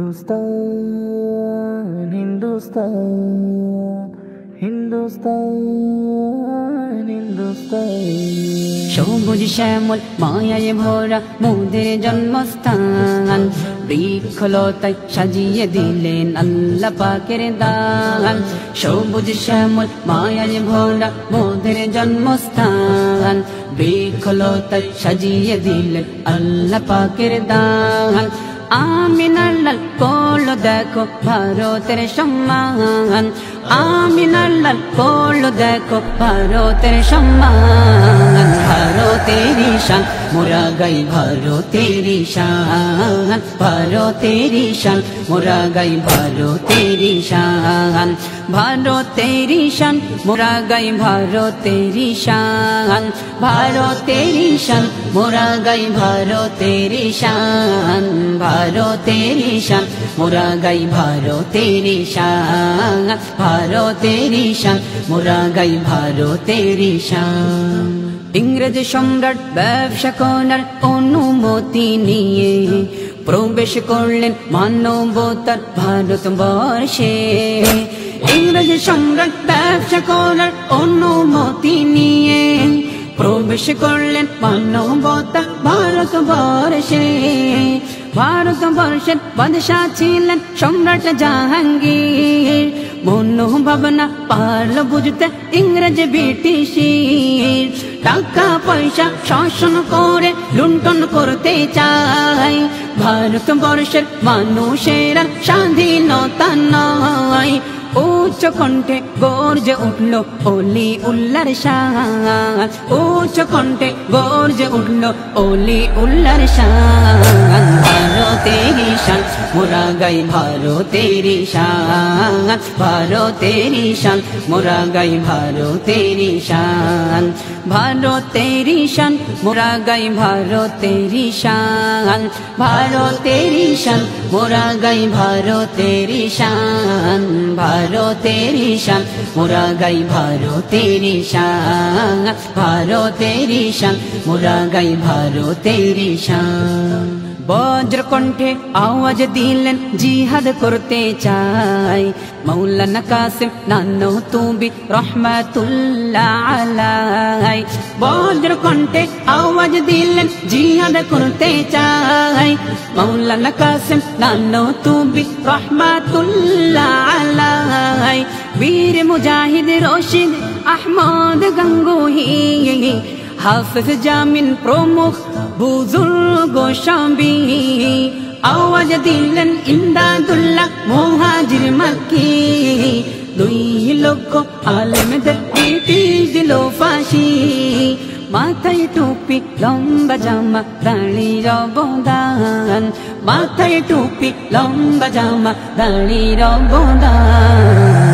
हिंदुस्तान हिंदुस्तान हिंदुस्तान हिंदुस्तान সবুজ শ্যামল মায়ায় ভরা মোদের জন্মস্থান বৃক্ষলতায় সাজিয়ে দিলেন আল্লাহ পাকের দান সবুজ শ্যামল মায়ায় ভরা মোদের জন্মস্থান বৃক্ষলতায় সাজিয়ে দিলেন আল্লাহ পাকের দান আমিনার লাল কোল দেখো ভারতের সম্মান আমিনার লাল কোল দেখো ভারতের সম্মান ভারতেরই শান মোরা গাই ভারতেরই শান ভারতেরই শান মোরা গাই ভারতেরই শান ভারতেরই শান মোরা গাই ভারতেরই শান ভারতেরই শান মোরা গাই ভারতেরই শান ভারতেরই শান মোরা গাই ভারতেরই শান ভারতেরই শান মোরা গাই ভারতেরই শান ইংরেজ সম্রাট ব্যবসা করার অনুমতি নিয়ে প্রবেশ করলেন মানবতার ভারতবর্ষে ইংরেজ সম্রাট ব্যবসা করার অনুমতি নিয়ে প্রবেশ করলেন মানবতার ভারতবর্ষে ভারতবর্ষের বাদশা ছিলেন সম্রাট জাহাঙ্গীর মনোভাবনা পারল বুঝতে ইংরেজ ব্রিটিশের টাকা পয়সা শাসন করে লুণ্ঠন করতে চায় ভারতবর্ষের মানুষেরা স্বাধীনতা নয় উচ্চ কণ্ঠে গর্জে উঠল অলি উল্লার শান উচ্চ কণ্ঠে গর্জে উঠল অলি উল্লার শান ভারতেরই শান মোরা গাই ভারতেরই শান ভারতেরই শান মোরা গাই ভারতেরই শান ভারতেরই শান মোরা গাই ভারতেরই শান ভারতেরই শান মোরা গাই ভারতেরই শান ভারতেরই শান মোরা গাই ভারতেরই শান ভারতেরই শান মোরা গাই ভারতেরই শান বজ্র কণ্ঠে আওয়াজ দিলেন জিহাদ করতে চাই মৌলানা কাসিম নানতুবি রহমাতুল্লাহ আলাই বজ্র কণ্ঠে আওয়াজ দিলেন জিহাদ করতে চাই মৌলানা কাসিম নানতুবি রহমাতুল্লাহ আলাই বীর মুজাহিদ রশিদ আহমদ গঙ্গোহী হাফিজ জামিন প্রমুখ বুজুর্গ শামী আওয়াজ দিলেন ইমদাদুল্লাহ মুহাজির মক্কি 2 লক্ষ আলেমদের ব্রিটিশ দিল ফাঁসি মাথায় টুপি লম্বা জামা দাড়ির অবদান মাথায় টুপি লম্বা জামা দাড়ির অবদান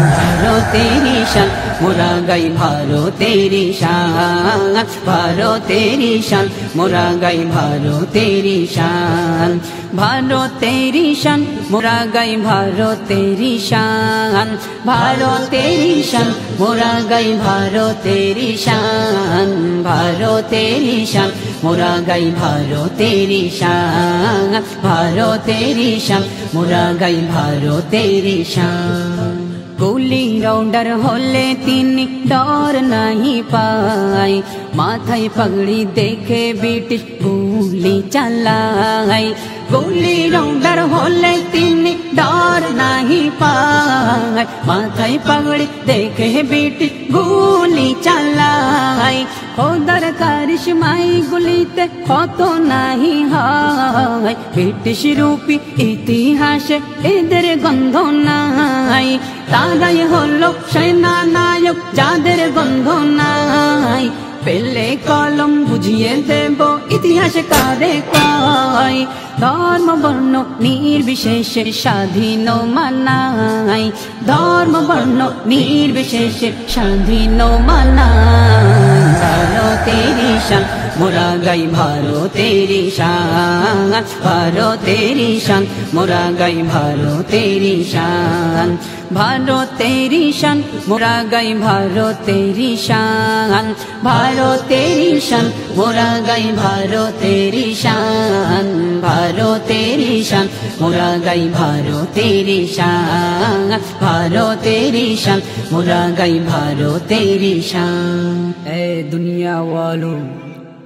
ভারতেরই শান মোরা গাই ভারতেরই শান ভারতেরই শান মোরা গাই ভারতেরই শান ভারতেরই শান মোরা গাই ভারতেরই শান ভারতেরই শান মোরা গাই ভারতেরই শান ভারতেরই শান মোরা গাই ভারতেরই শান ভারতেরই শান মোরা গাই ভারতেরই শান গুলি রাউন্ডার হলে তিনি ডর নাহি পায় মাথায় পাগড়ি দেখে ব্রিটিশ গুলি চালায় গুলি রাউন্ডার হলে তিনি ডর নাহি পায় মাথায় পাগড়ি দেখে ব্রিটিশ গুলি চালায় খোদার কারিশমাই গুলিতে কত নাহি হয় ব্রিটিশ রূপী ইতিহাসে এদের গন্ধ নাই তারাই হলো সেনা নায়ক যাদের গন্ধ নাই পেলে কলম বুঝিয়ে দেব ইতিহাস কারে কয় ধর্ম বর্ণ নির্বিশেষে স্বাধীন মানাই ধর্ম বর্ণ নির্বিশেষে স্বাধীন মানাই ভারতেরই শান मोरा गई भारो तेरी शान, भारो तेरी शान, मोरा गई भारो तेरी शान, भारो तेरी शान, मोरा गई भारो तेरी शान, भारो तेरी शान, मोरा गई भारो तेरी शान, भारो तेरी शान, मोरा गई भारो तेरी शान, भारो तेरी शान, मोरा गई भारो तेरी शान। ऐ दुनिया वालों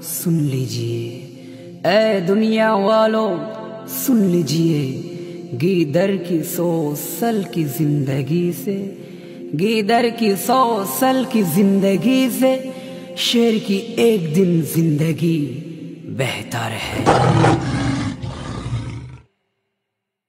सुन लीजिए, ऐ दुनिया वालों सुन लीजिए, गीदर की 100 साल की जिंदगी से, गीदर की 100 साल की जिंदगी से शेर की एक दिन जिंदगी बेहतर है।